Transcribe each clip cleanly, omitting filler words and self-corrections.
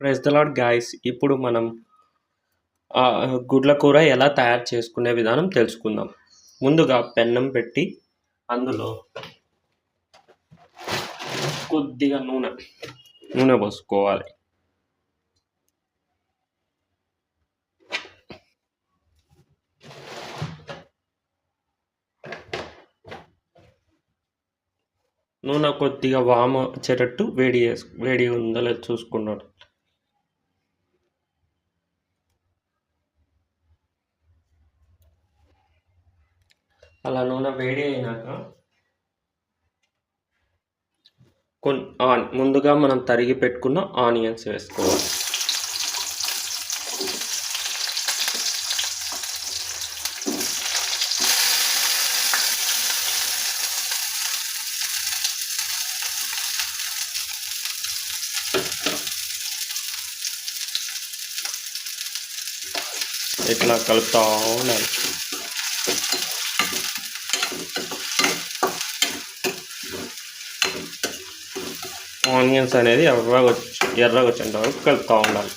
Praise the lord guys. ఇప్పుడు మనం గుడ్ల కూర ఎలా తయారు చేసుకునే విధానం తెలుసుకుందాం. ముందుగా పెన్నం పెట్టి అందులో కొద్దిగా నూనె పోసుకోవాలి. నూనె కొద్దిగా వామ వచ్చేటట్టు వేడి ఉందో లేదో చూసుకున్నాడు. అలా నూనె వేడి అయినాక ముందుగా మనం తరిగి పెట్టుకున్న ఆనియన్స్ వేసుకోవాలి. ఇట్లా కలుపుతూ ఉండాలి. ఆనియన్స్ అనేది ఎర్రగా వచ్చేంత వరకు కలుపుతూ ఉండాలి.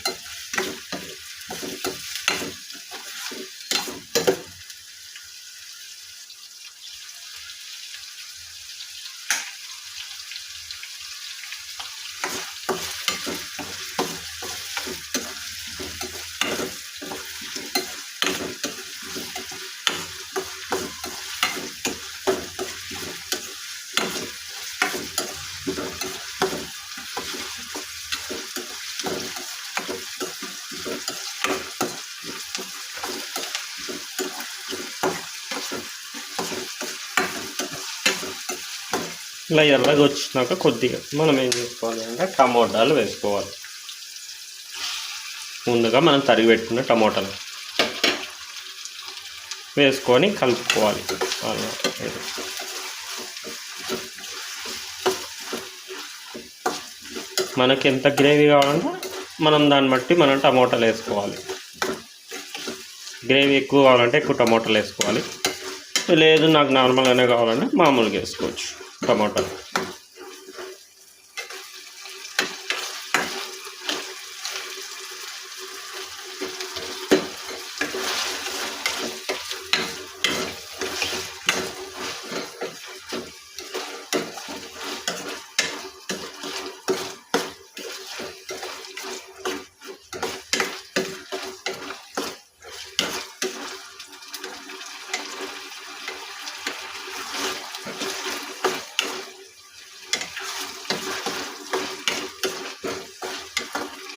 ఇలా ఎర్రగా వచ్చినాక కొద్దిగా మనం ఏం చేసుకోవాలి అంటే టమోటాలు వేసుకోవాలి. ముందుగా మనం తరిగి పెట్టుకున్న టమోటాలు వేసుకొని కలుపుకోవాలి. మనకి ఎంత గ్రేవీ కావాలంటే మనం దాన్ని బట్టి మనం టమోటాలు వేసుకోవాలి. గ్రేవీ ఎక్కువ కావాలంటే ఎక్కువ టమోటాలు వేసుకోవాలి. లేదు నాకు నార్మల్గానే కావాలంటే మామూలుగా వేసుకోవచ్చు టమోటాలు.